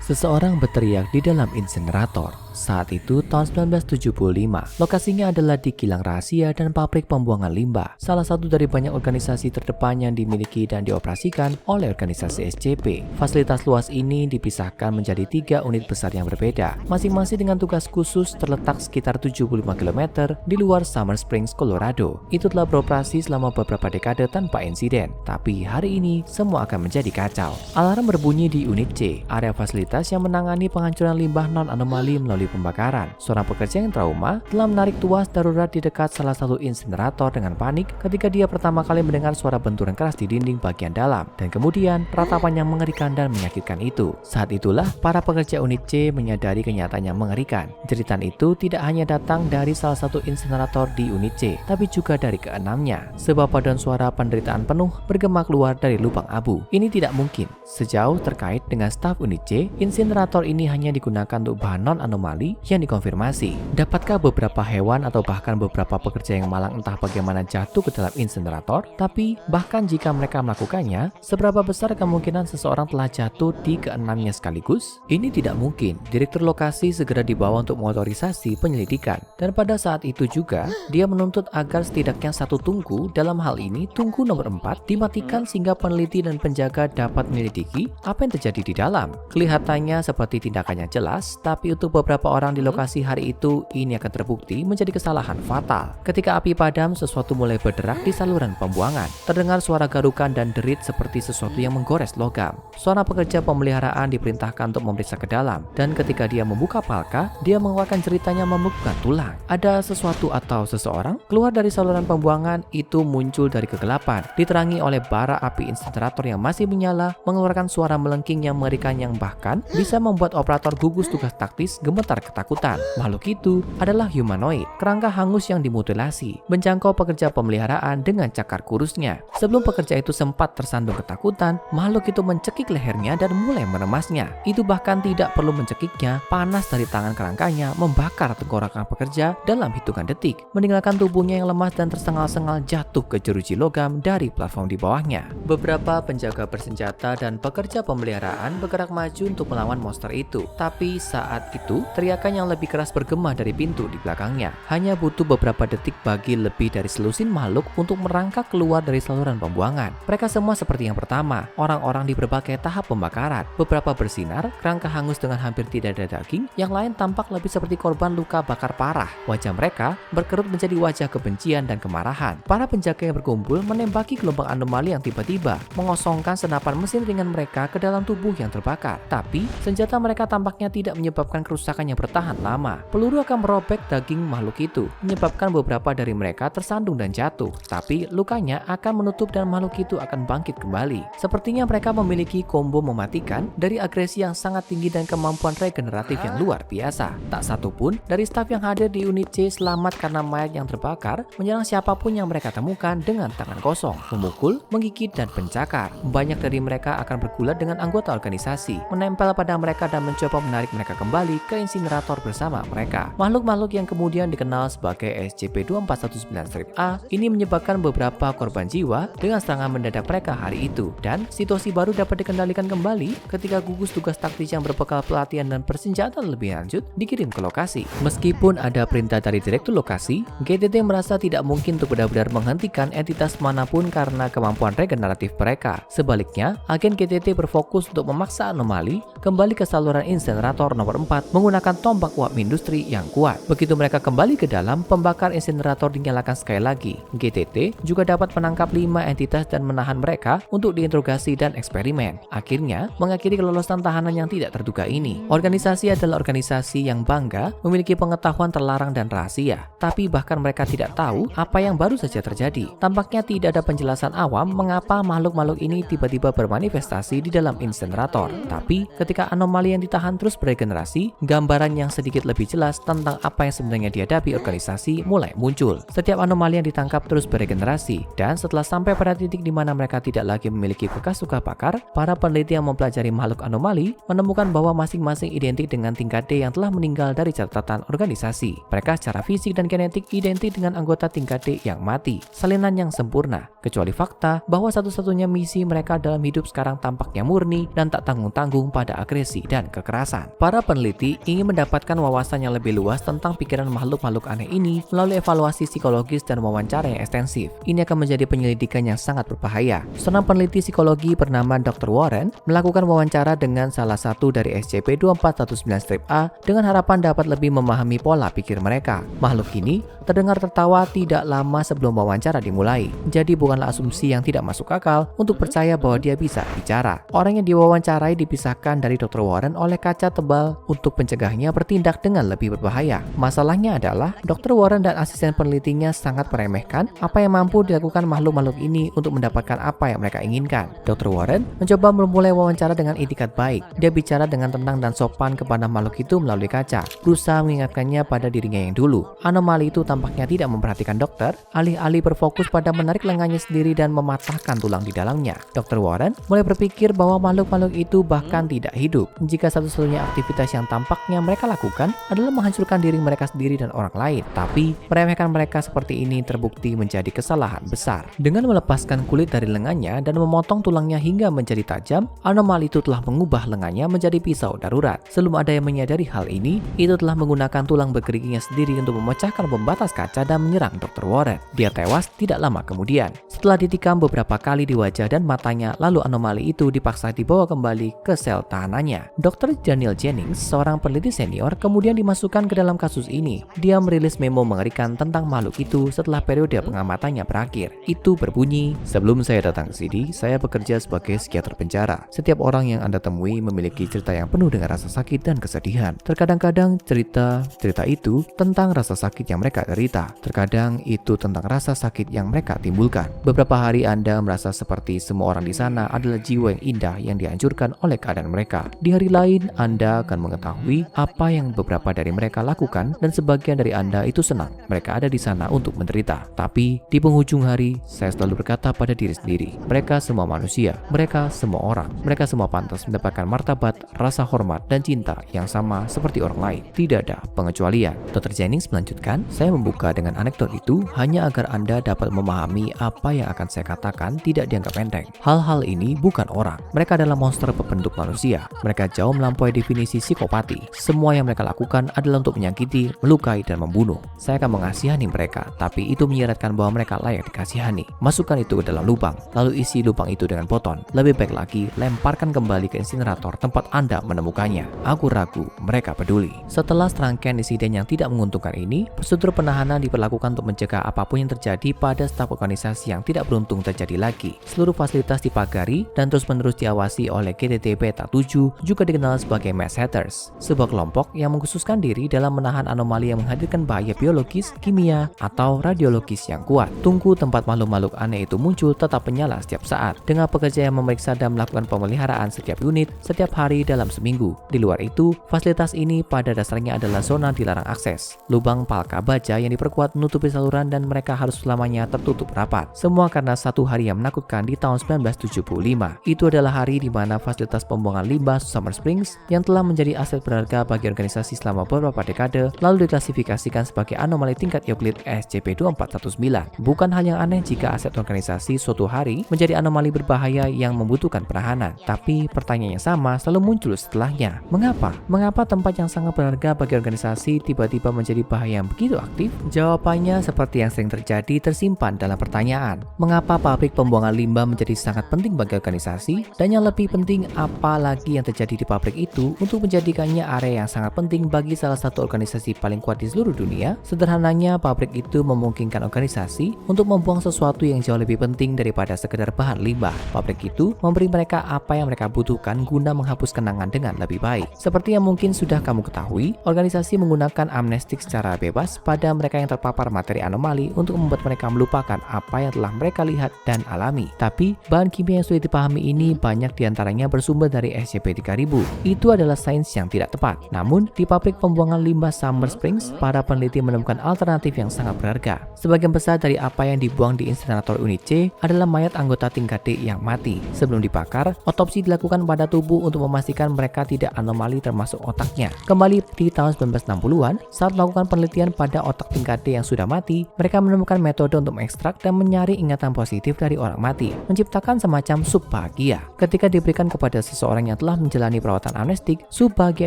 Seseorang berteriak di dalam insinerator. Saat itu tahun 1975, lokasinya adalah di kilang rahasia dan pabrik pembuangan limbah, salah satu dari banyak organisasi terdepan yang dimiliki dan dioperasikan oleh organisasi SCP. Fasilitas luas ini dipisahkan menjadi 3 unit besar yang berbeda, masing-masing dengan tugas khusus terletak sekitar 75 km di luar Summer Springs, Colorado. Itu telah beroperasi selama beberapa dekade tanpa insiden, tapi hari ini semua akan menjadi kacau. Alarm berbunyi di unit C, area fasilitas yang menangani penghancuran limbah non-anomali melalui pembakaran. Seorang pekerja yang trauma telah menarik tuas darurat di dekat salah satu insinerator dengan panik ketika dia pertama kali mendengar suara benturan keras di dinding bagian dalam, dan kemudian ratapan yang mengerikan dan menyakitkan itu. Saat itulah para pekerja unit C menyadari kenyataan yang mengerikan. Jeritan itu tidak hanya datang dari salah satu insinerator di unit C, tapi juga dari keenamnya. Sebab paduan suara penderitaan penuh bergema keluar dari lubang abu. Ini tidak mungkin. Sejauh terkait dengan staf unit C, insinerator ini hanya digunakan untuk bahan non-anomali yang dikonfirmasi. Dapatkah beberapa hewan atau bahkan beberapa pekerja yang malang entah bagaimana jatuh ke dalam insinerator? Tapi bahkan jika mereka melakukannya, seberapa besar kemungkinan seseorang telah jatuh di keenamnya sekaligus? Ini tidak mungkin. Direktur lokasi segera dibawa untuk mengotorisasi penyelidikan, dan pada saat itu juga dia menuntut agar setidaknya satu tungku, dalam hal ini tungku nomor 4, dimatikan sehingga peneliti dan penjaga dapat menyelidiki apa yang terjadi di dalam. Kelihatannya seperti tindakannya jelas, tapi untuk beberapa orang di lokasi hari itu, ini akan terbukti menjadi kesalahan fatal. Ketika api padam, sesuatu mulai berderak di saluran pembuangan. Terdengar suara garukan dan derit seperti sesuatu yang menggores logam. Seorang pekerja pemeliharaan diperintahkan untuk memeriksa ke dalam, dan ketika dia membuka palka, dia mengeluarkan ceritanya membuka tulang. Ada sesuatu atau seseorang keluar dari saluran pembuangan itu muncul dari kegelapan, diterangi oleh bara api insinerator yang masih menyala, mengeluarkan suara melengking yang mengerikan yang bahkan bisa membuat operator gugus tugas taktis gemetar ketakutan. Makhluk itu adalah humanoid, kerangka hangus yang dimutilasi, menjangkau pekerja pemeliharaan dengan cakar kurusnya. Sebelum pekerja itu sempat tersandung ketakutan, makhluk itu mencekik lehernya dan mulai meremasnya. Itu bahkan tidak perlu mencekiknya, panas dari tangan kerangkanya membakar tenggorokan pekerja dalam hitungan detik, meninggalkan tubuhnya yang lemas dan tersengal-sengal jatuh ke jeruji logam dari platform di bawahnya. Beberapa penjaga bersenjata dan pekerja pemeliharaan bergerak maju untuk melawan monster itu, tapi saat itu teriakan yang lebih keras bergema dari pintu di belakangnya. Hanya butuh beberapa detik bagi lebih dari selusin makhluk untuk merangkak keluar dari saluran pembuangan. Mereka semua seperti yang pertama, orang-orang di berbagai tahap pembakaran. Beberapa bersinar, kerangka hangus dengan hampir tidak ada daging, yang lain tampak lebih seperti korban luka bakar parah. Wajah mereka berkerut menjadi wajah kebencian dan kemarahan. Para penjaga yang berkumpul menembaki gelombang anomali yang tiba-tiba mengosongkan senapan mesin ringan mereka ke dalam tubuh yang terbakar. Tapi senjata mereka tampaknya tidak menyebabkan kerusakan yang bertahan lama. Peluru akan merobek daging makhluk itu, menyebabkan beberapa dari mereka tersandung dan jatuh. Tapi lukanya akan menutup dan makhluk itu akan bangkit kembali. Sepertinya mereka memiliki combo mematikan dari agresi yang sangat tinggi dan kemampuan regeneratif yang luar biasa. Tak satu pun dari staf yang hadir di unit C selamat karena mayat yang terbakar menyerang siapapun yang mereka temukan dengan tangan kosong, memukul, menggigit, dan pencakar. Banyak dari mereka akan bergulat dengan anggota organisasi, menempel pada mereka dan mencoba menarik mereka kembali ke insinerator bersama mereka. Makhluk-makhluk yang kemudian dikenal sebagai SCP-2419-A ini menyebabkan beberapa korban jiwa dengan serangan mendadak mereka hari itu, dan situasi baru dapat dikendalikan kembali ketika gugus tugas taktis yang berbekal pelatihan dan persenjataan lebih lanjut dikirim ke lokasi. Meskipun ada perintah dari direktur lokasi, GTT merasa tidak mungkin untuk benar-benar menghentikan entitas manapun karena kemampuan regeneratif mereka. Sebaliknya, agen GTT berfokus untuk memaksa anomali kembali ke saluran insinerator nomor 4 menggunakan tombak uap industri yang kuat. Begitu mereka kembali ke dalam, pembakar insinerator dinyalakan sekali lagi. GTT juga dapat menangkap 5 entitas dan menahan mereka untuk diinterogasi dan eksperimen. Akhirnya, mengakhiri kelolosan tahanan yang tidak terduga ini. Organisasi adalah organisasi yang bangga memiliki pengetahuan terlarang dan rahasia. Tapi bahkan mereka tidak tahu apa yang baru saja terjadi. Tampaknya tidak ada penjelasan awam mengapa makhluk-makhluk ini tiba-tiba bermanifestasi di dalam insinerator. Tapi ketika anomali yang ditahan terus beregenerasi, gambaran yang sedikit lebih jelas tentang apa yang sebenarnya dihadapi organisasi mulai muncul. Setiap anomali yang ditangkap terus beregenerasi, dan setelah sampai pada titik di mana mereka tidak lagi memiliki bekas luka bakar, para peneliti yang mempelajari makhluk anomali menemukan bahwa masing-masing identik dengan tingkat D yang telah meninggal dari catatan organisasi. Mereka secara fisik dan genetik identik dengan anggota tingkat D yang mati, salinan yang sempurna, kecuali fakta bahwa satu-satunya misi mereka dalam hidup sekarang tampaknya murni dan tak tanggung-tanggung pada pada agresi dan kekerasan. Para peneliti ingin mendapatkan wawasan yang lebih luas tentang pikiran makhluk-makhluk aneh ini melalui evaluasi psikologis dan wawancara yang ekstensif. Ini akan menjadi penyelidikan yang sangat berbahaya. Seorang peneliti psikologi bernama Dr. Warren melakukan wawancara dengan salah satu dari SCP-2419-A dengan harapan dapat lebih memahami pola pikir mereka. Makhluk ini terdengar tertawa tidak lama sebelum wawancara dimulai. Jadi bukanlah asumsi yang tidak masuk akal untuk percaya bahwa dia bisa bicara. Orang yang diwawancarai dipisahkan dari Dr. Warren oleh kaca tebal untuk mencegahnya bertindak dengan lebih berbahaya. Masalahnya adalah Dr. Warren dan asisten penelitinya sangat meremehkan apa yang mampu dilakukan makhluk-makhluk ini untuk mendapatkan apa yang mereka inginkan. Dr. Warren mencoba memulai wawancara dengan itikat baik. Dia bicara dengan tenang dan sopan kepada makhluk itu melalui kaca, berusaha mengingatkannya pada dirinya yang dulu. Anomali itu tampaknya tidak memperhatikan dokter, alih-alih berfokus pada menarik lengannya sendiri dan mematahkan tulang di dalamnya. Dr. Warren mulai berpikir bahwa makhluk-makhluk itu bahkan tidak hidup, jika satu-satunya aktivitas yang tampaknya mereka lakukan adalah menghancurkan diri mereka sendiri dan orang lain. Tapi, meremehkan mereka seperti ini terbukti menjadi kesalahan besar. Dengan melepaskan kulit dari lengannya dan memotong tulangnya hingga menjadi tajam, anomali itu telah mengubah lengannya menjadi pisau darurat. Sebelum ada yang menyadari hal ini, itu telah menggunakan tulang bergerigingnya sendiri untuk memecahkan pembatas kaca dan menyerang Dr. Warren. Dia tewas tidak lama kemudian. Setelah ditikam beberapa kali di wajah dan matanya, lalu anomali itu dipaksa dibawa kembali ke sel tahanannya. Dr. Daniel Jennings, seorang peneliti senior, kemudian dimasukkan ke dalam kasus ini. Dia merilis memo mengerikan tentang makhluk itu setelah periode pengamatannya berakhir. Itu berbunyi, "Sebelum saya datang ke sini, saya bekerja sebagai psikiater penjara. Setiap orang yang Anda temui memiliki cerita yang penuh dengan rasa sakit dan kesedihan. Terkadang-kadang cerita itu tentang rasa sakit yang mereka derita. Terkadang itu tentang rasa sakit yang mereka timbulkan. Beberapa hari Anda merasa seperti semua orang di sana adalah jiwa yang indah yang dihancurkan oleh keadaan mereka. Di hari lain, Anda akan mengetahui apa yang beberapa dari mereka lakukan dan sebagian dari Anda itu senang. Mereka ada di sana untuk menderita. Tapi di penghujung hari, saya selalu berkata pada diri sendiri, mereka semua manusia, mereka semua orang, mereka semua pantas mendapatkan martabat, rasa hormat, dan cinta yang sama seperti orang lain. Tidak ada pengecualian." Dr. Jennings melanjutkan, "Saya membuka dengan anekdot itu hanya agar Anda dapat memahami apa yang akan saya katakan tidak dianggap enteng. Hal-hal ini bukan orang. Mereka adalah monster berbentuk manusia. Mereka jauh melampaui definisi psikopati. Semua yang mereka lakukan adalah untuk menyakiti, melukai, dan membunuh. Saya akan mengasihani mereka, tapi itu menyiratkan bahwa mereka layak dikasihani. Masukkan itu ke dalam lubang, lalu isi lubang itu dengan poton. Lebih baik lagi, lemparkan kembali ke insinerator tempat Anda menemukannya. Aku ragu mereka peduli." Setelah serangkaian insiden yang tidak menguntungkan ini, prosedur penahanan diperlakukan untuk mencegah apapun yang terjadi pada staf organisasi yang tidak beruntung terjadi lagi. Seluruh fasilitas dipagari dan terus-menerus diawasi oleh GTT Beta 7, juga dikenal sebagai Mad Hatters, sebuah kelompok yang mengkhususkan diri dalam menahan anomali yang menghadirkan bahaya biologis, kimia, atau radiologis yang kuat. Tungku tempat makhluk-makhluk aneh itu muncul tetap menyala setiap saat, dengan pekerja yang memeriksa dan melakukan pemeliharaan setiap unit setiap hari dalam seminggu. Di luar itu, fasilitas ini pada dasarnya adalah zona dilarang akses, lubang palka baja yang diperkuat menutupi saluran dan mereka harus selamanya tertutup rapat. Semua karena satu hari yang menakutkan di tahun 1975. Itu adalah hari di mana fasilitas pembuangan limbah Summer Springs yang telah menjadi aset berharga bagi organisasi selama beberapa dekade lalu diklasifikasikan sebagai anomali tingkat Euclid SCP-2419. Bukan hal yang aneh jika aset organisasi suatu hari menjadi anomali berbahaya yang membutuhkan penahanan, tapi pertanyaan yang sama selalu muncul setelahnya. Mengapa tempat yang sangat berharga bagi organisasi tiba-tiba menjadi bahaya yang begitu aktif? Jawabannya seperti yang sering terjadi tersimpan dalam pertanyaan. Mengapa pabrik pembuangan limbah menjadi sangat penting bagi organisasi? Dan yang lebih penting, apa lagi yang terjadi di pabrik itu untuk menjadikannya area yang sangat penting bagi salah satu organisasi paling kuat di seluruh dunia? Sederhananya, pabrik itu memungkinkan organisasi untuk membuang sesuatu yang jauh lebih penting daripada sekedar bahan limbah. Pabrik itu memberi mereka apa yang mereka butuhkan guna menghapus kenangan dengan lebih baik. Seperti yang mungkin sudah kamu ketahui, organisasi menggunakan amnestik secara bebas pada mereka yang terpapar materi anomali untuk membuat mereka melupakan apa yang telah mereka lihat dan alami. Tapi, bahan kimia yang sulit dipahami ini banyak diantaranya bersumber dari SCP-3000. Itu adalah sains yang tidak tepat. Namun, di pabrik pembuangan limbah Summer Springs, para peneliti menemukan alternatif yang sangat berharga. Sebagian besar dari apa yang dibuang di insinerator unit C adalah mayat anggota tingkat D yang mati. Sebelum dibakar, otopsi dilakukan pada tubuh untuk memastikan mereka tidak anomali termasuk otaknya. Kembali di tahun 1960-an, saat melakukan penelitian pada otak tingkat D yang sudah mati, mereka menemukan metode untuk mengekstrak dan menyaring ingatan positif dari orang mati, menciptakan semacam sup bahagia. Ketika diberikan kepada seseorang yang telah setelah menjalani perawatan amnestik, subbahagia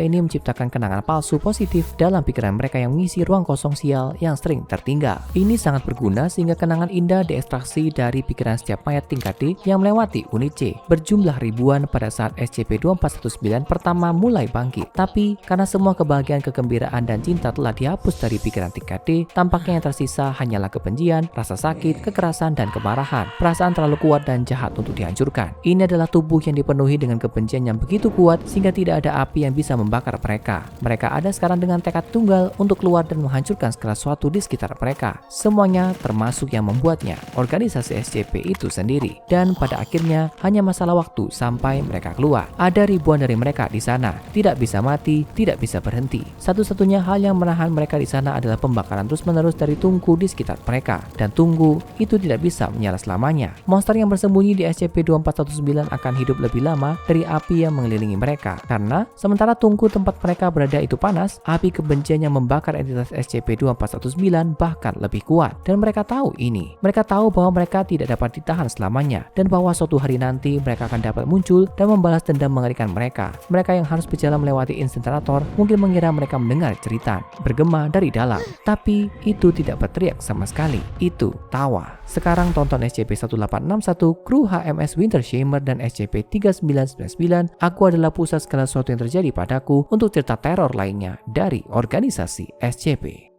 ini menciptakan kenangan palsu positif dalam pikiran mereka yang mengisi ruang kosong sial yang sering tertinggal. Ini sangat berguna sehingga kenangan indah diekstraksi dari pikiran setiap mayat tingkat D yang melewati unit C, berjumlah ribuan pada saat SCP-2419 pertama mulai bangkit. Tapi karena semua kebahagiaan, kegembiraan, dan cinta telah dihapus dari pikiran tingkat D, tampaknya yang tersisa hanyalah kebencian, rasa sakit, kekerasan, dan kemarahan. Perasaan terlalu kuat dan jahat untuk dihancurkan. Ini adalah tubuh yang dipenuhi dengan kebencian yang begitu kuat sehingga tidak ada api yang bisa membakar mereka. Mereka ada sekarang dengan tekad tunggal untuk keluar dan menghancurkan segala sesuatu di sekitar mereka. Semuanya termasuk yang membuatnya, organisasi SCP itu sendiri. Dan pada akhirnya hanya masalah waktu sampai mereka keluar. Ada ribuan dari mereka di sana, tidak bisa mati, tidak bisa berhenti. Satu-satunya hal yang menahan mereka di sana adalah pembakaran terus-menerus dari tungku di sekitar mereka. Dan tunggu itu tidak bisa menyala selamanya. Monster yang bersembunyi di SCP-2419 akan hidup lebih lama dari api yang mengelilingi mereka. Karena sementara tungku tempat mereka berada itu panas, api kebencian yang membakar entitas SCP-2419 bahkan lebih kuat. Dan mereka tahu ini. Mereka tahu bahwa mereka tidak dapat ditahan selamanya. Dan bahwa suatu hari nanti mereka akan dapat muncul dan membalas dendam mengerikan mereka. Mereka yang harus berjalan melewati insinerator mungkin mengira mereka mendengar cerita bergema dari dalam. Tapi itu tidak berteriak sama sekali. Itu tawa. Sekarang tonton SCP-1861, kru HMS Wintersheimer dan SCP-3999. Aku adalah pusat segala sesuatu yang terjadi padaku untuk cerita teror lainnya dari organisasi SCP.